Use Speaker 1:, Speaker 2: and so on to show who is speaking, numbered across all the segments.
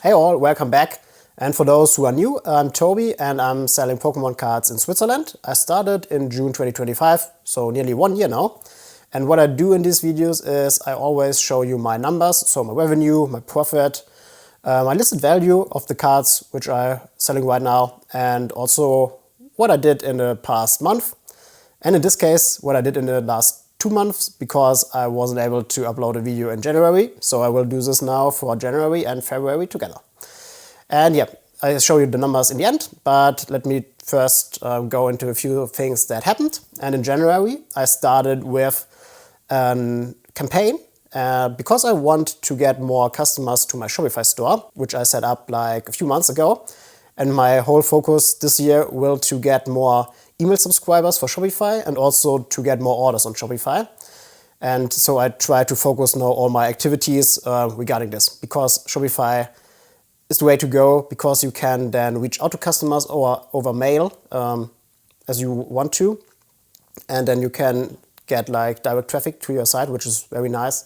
Speaker 1: Hey all, welcome back. And for those who are new, I'm Toby and I'm selling Pokemon cards in Switzerland. I started in June 2025, so nearly 1 year now. And what I do in these videos is I always show you my numbers, so my revenue, my profit, my listed value of the cards which I'm selling right now, and also what I did in the past month. And in this case, what I did in the last 2 months, because I wasn't able to upload a video in January. So I will do this now for January and February together. And yeah, I'll show you the numbers in the end, but let me first go into a few things that happened. And in January, I started with a campaign because I want to get more customers to my Shopify store, which I set up like a few months ago. And my whole focus this year will to get more email subscribers for Shopify and also to get more orders on Shopify. And so I try to focus now all my activities regarding this, because Shopify is the way to go, because you can then reach out to customers or over mail as you want to. And then you can get like direct traffic to your site, which is very nice.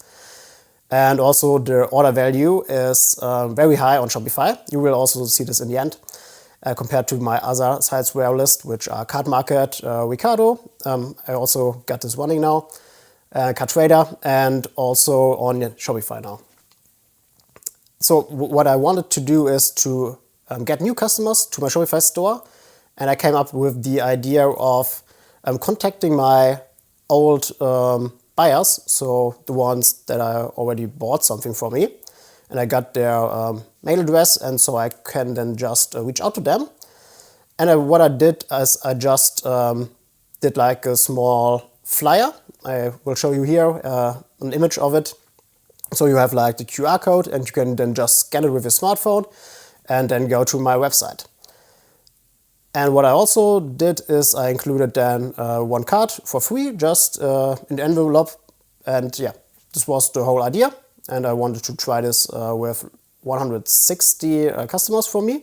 Speaker 1: And also the order value is very high on Shopify. You will also see this in the end. Compared to my other sites where I list, which are Card Market, Ricardo. I also got this running now, Card Trader, and also on Shopify now. So what I wanted to do is to get new customers to my Shopify store, and I came up with the idea of contacting my old buyers, so the ones that I already bought something from me. And I got their mail address, and so I can then just reach out to them. And what I did is I just did like a small flyer. I will show you here an image of it. So you have like the QR code, and you can then just scan it with your smartphone and then go to my website. And what I also did is I included then one card for free, just in the envelope. And yeah, this was the whole idea. And I wanted to try this with 160 customers for me.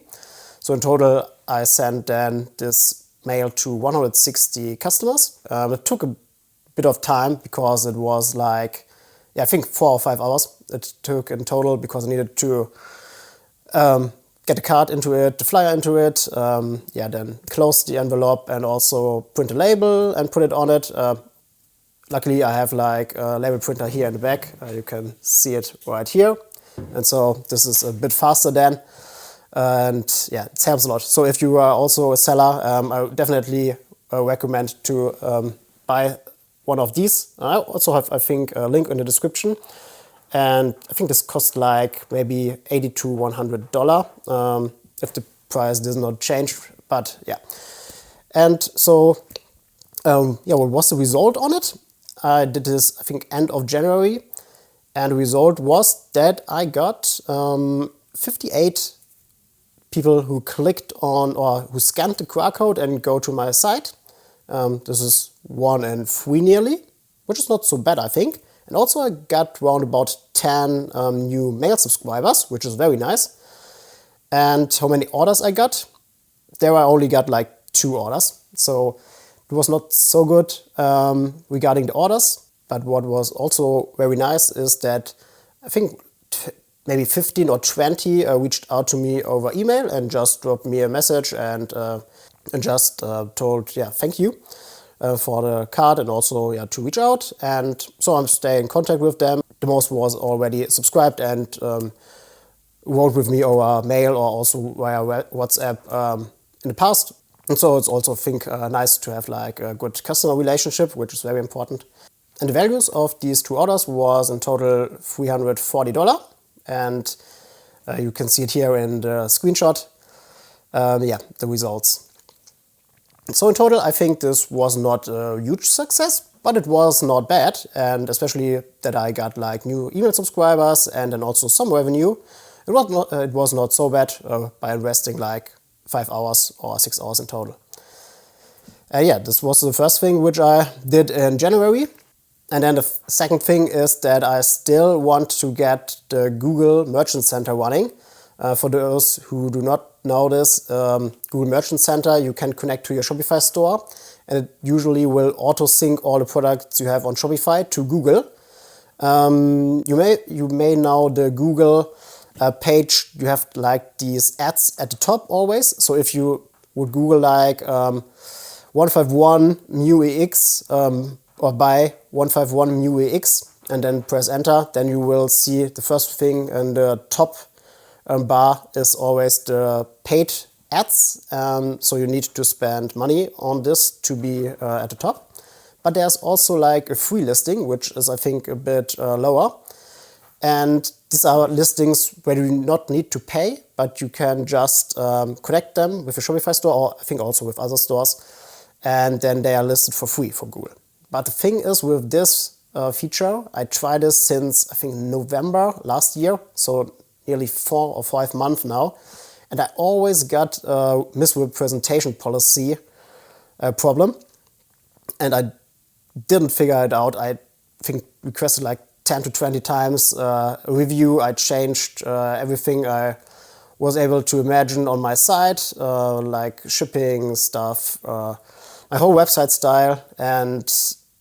Speaker 1: So in total, I sent then this mail to 160 customers. It took a bit of time because it was like, I think 4 or 5 hours it took in total, because I needed to get the card into it, the flyer into it, then close the envelope and also print a label and put it on it. Luckily, I have like a label printer here in the back. You can see it right here. And so this is a bit faster then. And yeah, it helps a lot. So if you are also a seller, I definitely recommend to buy one of these. I also have, I think, a link in the description. And I think this costs like maybe $80 to $100 if the price does not change. But yeah. And so, what was the result on it? I did this, I think, end of January, and the result was that I got 58 people who clicked on or who scanned the QR code and go to my site. This is 1 in 3 nearly, which is not so bad, I think. And also I got around about 10 new mail subscribers, which is very nice. And how many orders I got? There I only got like 2 orders. So it was not so good regarding the orders, but what was also very nice is that I think maybe 15 or 20 reached out to me over email and just dropped me a message and just told, thank you for the card, and also to reach out. And so I'm staying in contact with them. The most was already subscribed and wrote with me over mail or also via WhatsApp in the past. And so it's also, I think, nice to have like a good customer relationship, which is very important. And the values of these 2 orders was in total $340. And you can see it here in the screenshot. The results. So in total, I think this was not a huge success, but it was not bad. And especially that I got like new email subscribers and then also some revenue. It was not so bad by investing like 5 hours or 6 hours in total. This was the first thing which I did in January. And then the second thing is that I still want to get the Google Merchant Center running. For those who do not know this, Google Merchant Center, you can connect to your Shopify store, and it usually will auto-sync all the products you have on Shopify to Google. You may know the Google page, you have like these ads at the top always. So if you would Google like 151 new EX or buy 151 new EX and then press enter, then you will see the first thing in the top bar is always the paid ads. So you need to spend money on this to be at the top. But there's also like a free listing, which is I think a bit lower. And these are listings where you do not need to pay, but you can just connect them with a Shopify store, or I think also with other stores, and then they are listed for free for Google. But the thing is with this feature, I tried this since I think November last year, so nearly 4 or 5 months now, and I always got a misrepresentation policy problem, and I didn't figure it out. I think requested like 10 to 20 times a review. I changed everything I was able to imagine on my site, like shipping stuff, my whole website style, and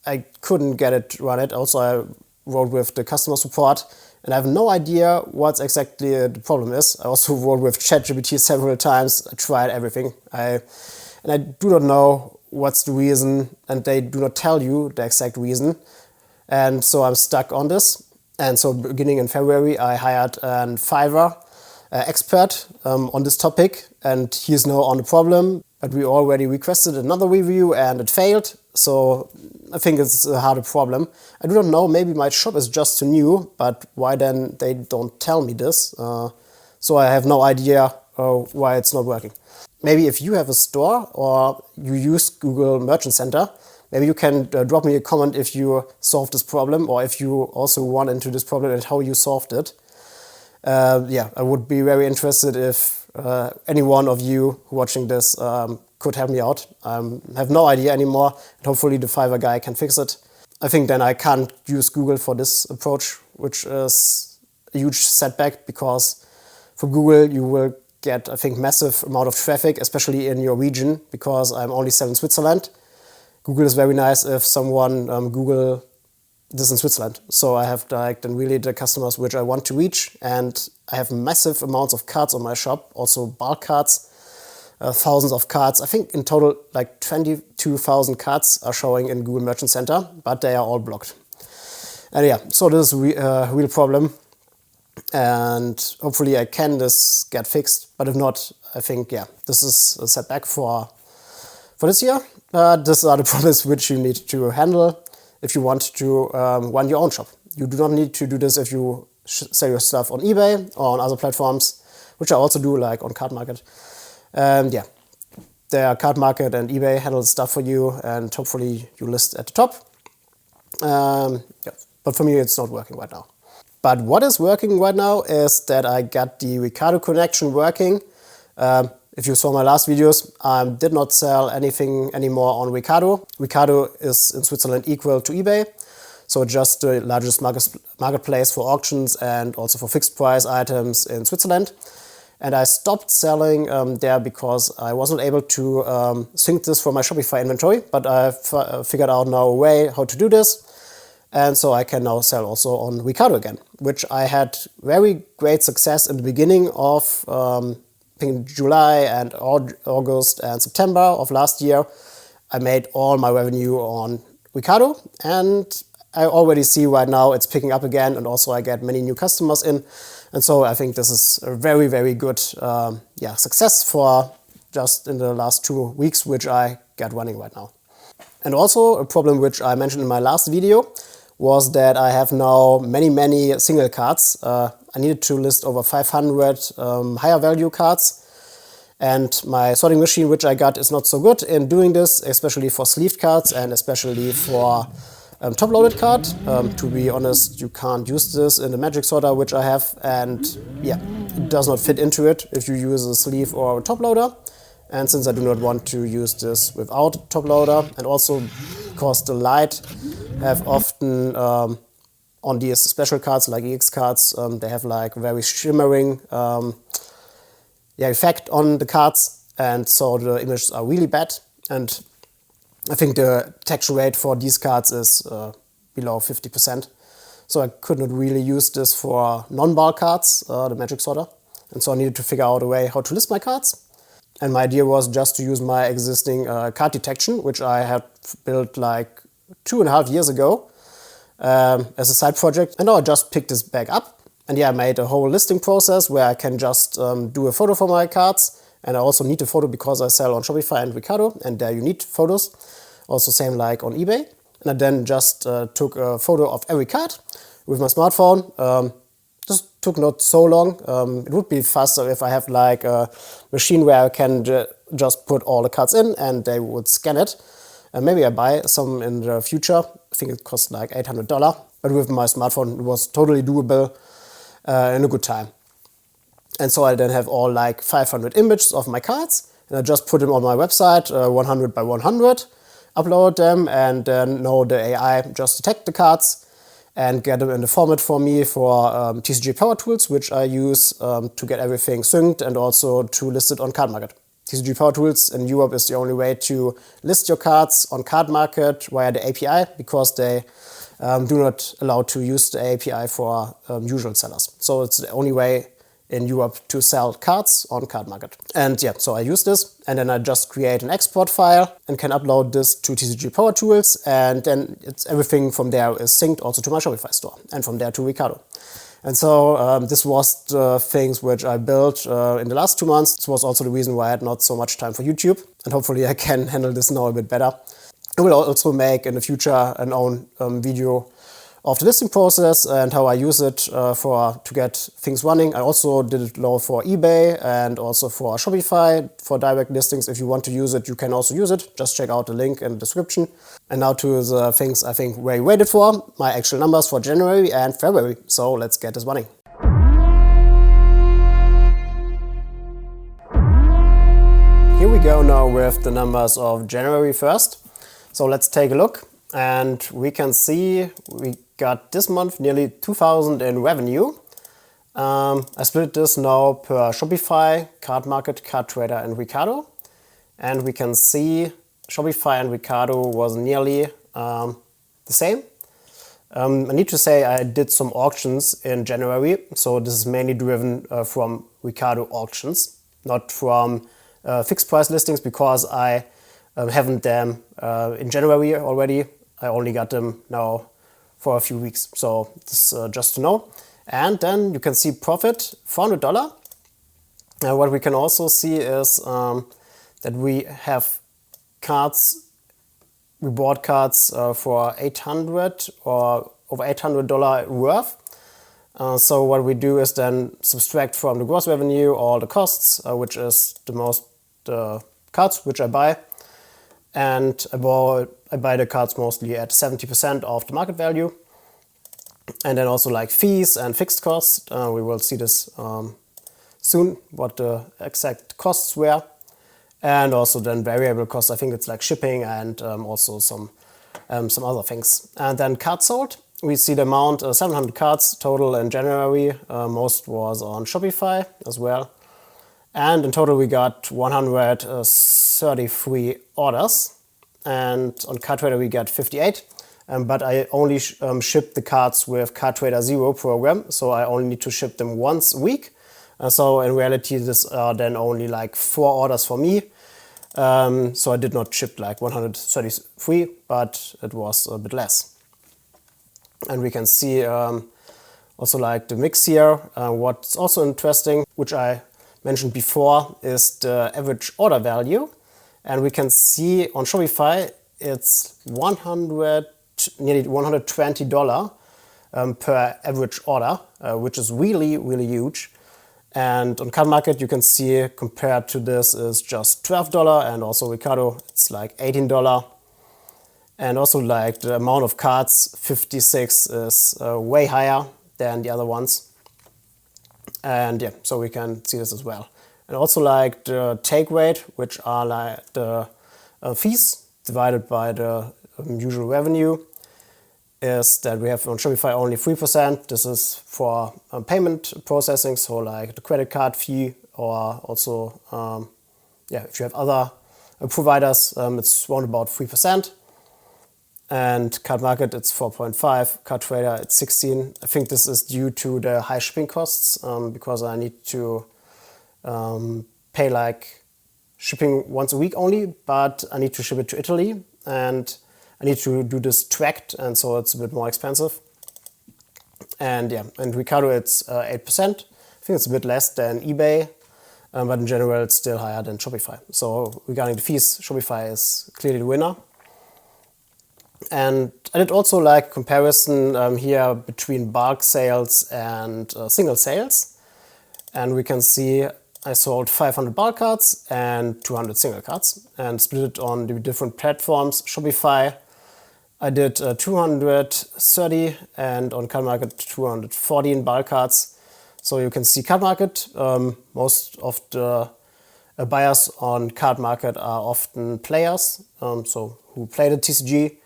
Speaker 1: I couldn't get it run it. Also, I wrote with the customer support, and I have no idea what exactly the problem is. I also wrote with ChatGPT several times. I tried everything. And I do not know what's the reason, and they do not tell you the exact reason. And so I'm stuck on this. And so beginning in February, I hired a Fiverr expert on this topic, and he's now on the problem. But we already requested another review and it failed. So I think it's a harder problem. I do not know, maybe my shop is just too new, but why then they don't tell me this? So I have no idea why it's not working. Maybe if you have a store or you use Google Merchant Center, maybe you can drop me a comment if you solved this problem, or if you also run into this problem and how you solved it. Yeah, I would be very interested if any one of you watching this could help me out. I have no idea anymore, and hopefully the Fiverr guy can fix it. I think then I can't use Google for this approach, which is a huge setback, because for Google you will get, I think, massive amount of traffic, especially in your region, because I'm only selling Switzerland. Google is very nice if someone Google this in Switzerland. So I have like then really the customers which I want to reach, and I have massive amounts of carts on my shop, also bulk carts, thousands of carts. I think in total like 22,000 carts are showing in Google Merchant Center, but they are all blocked. And yeah, so this is a real problem, and hopefully I can this get fixed. But if not, I think yeah, this is a setback for this year. These are the problems which you need to handle if you want to run your own shop. You do not need to do this if you sell your stuff on eBay or on other platforms, which I also do, like on Card Market. Yeah, there Card Market and eBay handle stuff for you, and hopefully you list at the top. Yeah, but for me it's not working right now. But what is working right now is that I got the Ricardo connection working. If you saw my last videos, I did not sell anything anymore on Ricardo. Ricardo is in Switzerland equal to eBay, so just the largest marketplace for auctions and also for fixed price items in Switzerland. And I stopped selling there because I wasn't able to sync this from my Shopify inventory, but I figured out now a way how to do this. And so I can now sell also on Ricardo again, which I had very great success in the beginning of in July and August and September of last year. I made all my revenue on Ricardo, and I already see right now it's picking up again, and also I get many new customers in. And so I think this is a very, very good success for just in the last 2 weeks, which I get running right now. And also a problem which I mentioned in my last video was that I have now many single cards. I needed to list over 500 higher value cards, and my sorting machine which I got is not so good in doing this, especially for sleeved cards and especially for top-loaded card. To be honest, you can't use this in the magic sorter which I have, and yeah, it does not fit into it if you use a sleeve or a top loader. And since I do not want to use this without a top loader, and also because the light have often on these special cards like EX cards, they have like very shimmering effect on the cards, and so the images are really bad. And I think the detection rate for these cards is below 50%. So I could not really use this for non-bulk cards, the magic sorter. And so I needed to figure out a way how to list my cards. And my idea was just to use my existing card detection, which I had built like 2.5 years ago as a side project. And now I just picked this back up. And yeah, I made a whole listing process where I can just do a photo for my cards. And I also need a photo because I sell on Shopify and Ricardo, and there you need photos. Also same like on eBay. And I then just took a photo of every card with my smartphone. This took not so long. It would be faster if I have like a machine where I can just put all the cards in and they would scan it. Maybe I buy some in the future. I think it cost like $800. But with my smartphone, it was totally doable in a good time. And so I then have all like 500 images of my cards. And I just put them on my website, 100 by 100, upload them, and then know the AI just detect the cards and get them in the format for me for TCG Power Tools, which I use to get everything synced and also to list it on Card Market. TCG Power Tools in Europe is the only way to list your cards on Card Market via the API, because they do not allow to use the API for usual sellers. So it's the only way in Europe to sell cards on Card Market. And yeah, so I use this, and then I just create an export file and can upload this to TCG Power Tools, and then everything from there is synced also to my Shopify store, and from there to Ricardo. And so this was the things which I built in the last 2 months. This was also the reason why I had not so much time for YouTube, and hopefully I can handle this now a bit better. I will also make in the future an own video of the listing process and how I use it to get things running. I also did it now for eBay and also for Shopify for direct listings. If you want to use it, you can also use it. Just check out the link in the description. And now to the things I think where you waited for, my actual numbers for January and February. So let's get this running. Here we go now with the numbers of January 1st. So let's take a look, and we can see we got this month nearly 2,000 in revenue. I split this now per Shopify, Card Market, Card Trader, and Ricardo. And we can see Shopify and Ricardo was nearly the same. I need to say I did some auctions in January, so this is mainly driven from Ricardo auctions, not from fixed price listings, because I haven't them in January already. I only got them now for a few weeks, so this just to know. And then you can see profit, $400. What we can also see is that we have cards, we bought cards for $800 or over $800 worth. So what we do is then subtract from the gross revenue all the costs, which is the most cards which I buy. And I buy the cards mostly at 70% of the market value. And then also like fees and fixed costs. We will see this soon, what the exact costs were. And also then variable costs. I think it's like shipping and also some other things. And then cards sold. We see the amount, 700 cards total in January. Most was on Shopify as well. And in total we got 133 orders. And on Card Trader we got 58. But I only ship the cards with Card Trader 0 program. So I only need to ship them once a week. So in reality this are then only like 4 orders for me. So I did not ship like 133, but it was a bit less. And we can see also like the mix here. What's also interesting, which I mentioned before, is the average order value. And we can see on Shopify it's nearly $120 per average order, which is really, really huge. And on Card Market you can see compared to this is just $12, and also Ricardo it's like $18. And also like the amount of cards, 56, is way higher than the other ones. And yeah, so we can see this as well. And also like the take rate, which are like the fees divided by the usual revenue, is that we have on Shopify only 3%. This is for payment processing, so like the credit card fee, or also if you have other providers, it's around about 3%. And Card Market, it's 4.5. Card Trader, it's 16. I think this is due to the high shipping costs because I need to pay like shipping once a week only, but I need to ship it to Italy and I need to do this tracked, and so it's a bit more expensive. And yeah, and Ricardo, it's 8%. I think it's a bit less than eBay, but in general it's still higher than Shopify. So regarding the fees, Shopify is clearly the winner. And I did also like comparison here between bulk sales and single sales. And we can see I sold 500 bulk cards and 200 single cards and split it on the different platforms. Shopify, I did 230 and on Card Market 214 bulk cards. So you can see Card Market, most of the buyers on Card Market are often players, so who play the TCG,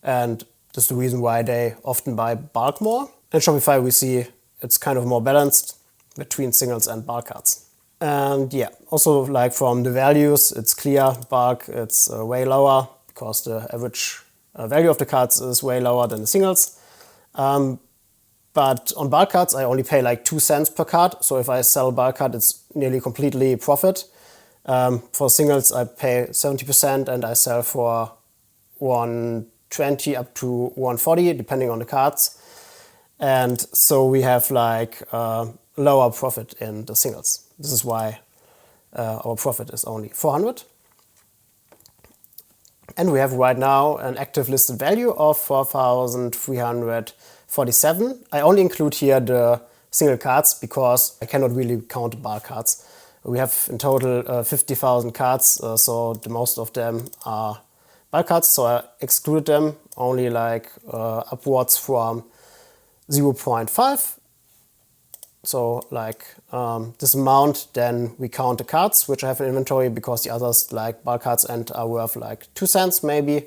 Speaker 1: and this is the reason why they often buy bulk more. In Shopify we see it's kind of more balanced between singles and bulk cards. And yeah, also like from the values, it's clear bulk, it's way lower because the average value of the cards is way lower than the singles. But on bulk cards, I only pay like 2 cents per card. So if I sell a bulk card, it's nearly completely profit. For singles, I pay 70% and I sell for 120 up to 140, depending on the cards. And so we have like lower profit in the singles. This is why our profit is only 400. And we have right now an active listed value of 4,347. I only include here the single cards because I cannot really count the bulk cards. We have in total 50,000 cards, so the most of them are bulk cards, so I exclude them only like upwards from 0.5. So like this amount, then we count the cards which I have in inventory because the others like bulk cards and are worth like 2 cents maybe.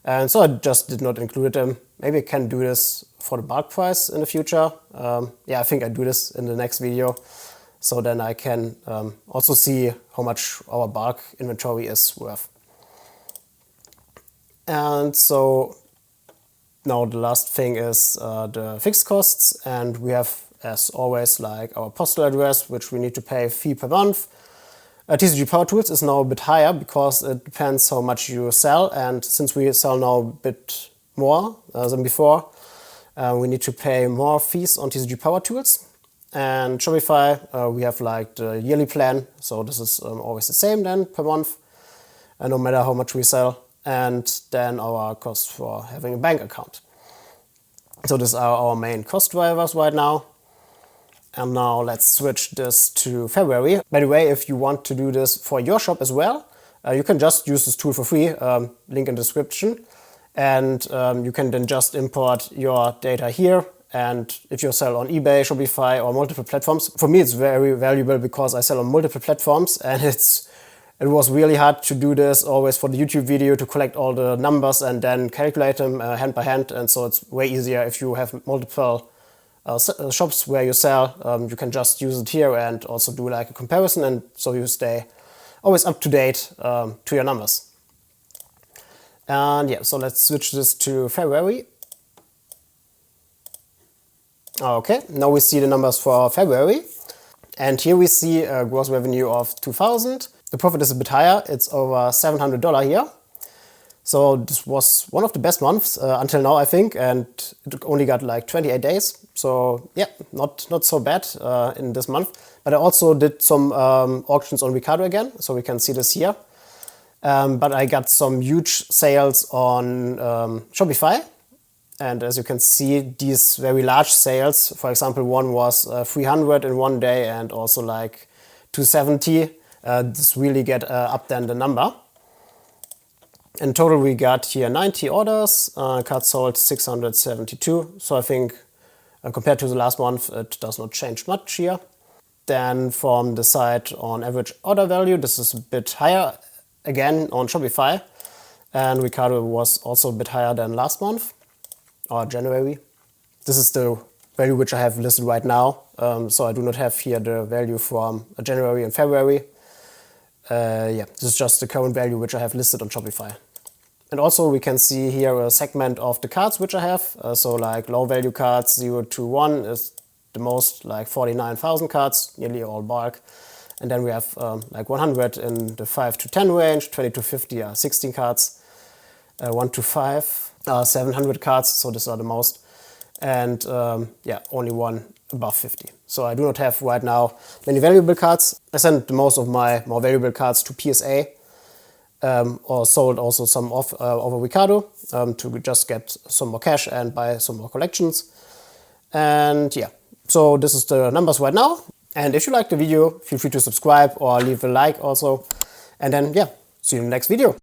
Speaker 1: And so I just did not include them. Maybe I can do this for the bulk price in the future. Yeah, I think I do this in the next video. So then I can also see how much our bulk inventory is worth. And so now the last thing is the fixed costs, and we have, as always, like our postal address, which we need to pay a fee per month. TCG Power Tools is now a bit higher because it depends how much you sell, and since we sell now a bit more than before, we need to pay more fees on TCG Power Tools. And Shopify, we have like the yearly plan, so this is always the same then per month, no matter how much we sell, and then our cost for having a bank account. So these are our main cost drivers right now. And now let's switch this to February. By the way, if you want to do this for your shop as well, you can just use this tool for free, link in the description. And you can then just import your data here. And if you sell on eBay, Shopify or multiple platforms, for me it's very valuable because I sell on multiple platforms and it was really hard to do this always for the YouTube video to collect all the numbers and then calculate them hand by hand. And so it's way easier if you have multiple shops where you sell. You can just use it here and also do like a comparison, and so you stay always up to date to your numbers. And yeah, so let's switch this to February. Okay, now we see the numbers for February, and here we see a gross revenue of 2,000. The profit is a bit higher, it's over $700 here. So this was one of the best months until now, I think, and it only got like 28 days. So yeah, not so bad in this month. But I also did some auctions on Ricardo again, so we can see this here. But I got some huge sales on Shopify. And as you can see, these very large sales, for example, one was 300 in one day and also like 270. This really get up then the number. In total, we got here 90 orders, cards sold 672. So I think compared to the last month, it does not change much here. Then from the side on average order value, this is a bit higher again on Shopify. And Ricardo was also a bit higher than last month or January. This is the value which I have listed right now. So I do not have here the value from January and February. Yeah, this is just the current value which I have listed on Shopify. And also we can see here a segment of the cards which I have. So like low value cards, 0 to 1 is the most, like 49,000 cards, nearly all bulk. And then we have like 100 in the 5 to 10 range, 20 to 50 are 16 cards, 1 to 5 are 700 cards, so these are the most. And yeah, only one above 50. So I do not have right now many valuable cards. I sent most of my more valuable cards to PSA, or sold also some off over Ricardo to just get some more cash and buy some more collections. And yeah, so this is the numbers right now. And if you like the video, feel free to subscribe or leave a like also. And then yeah, see you in the next video.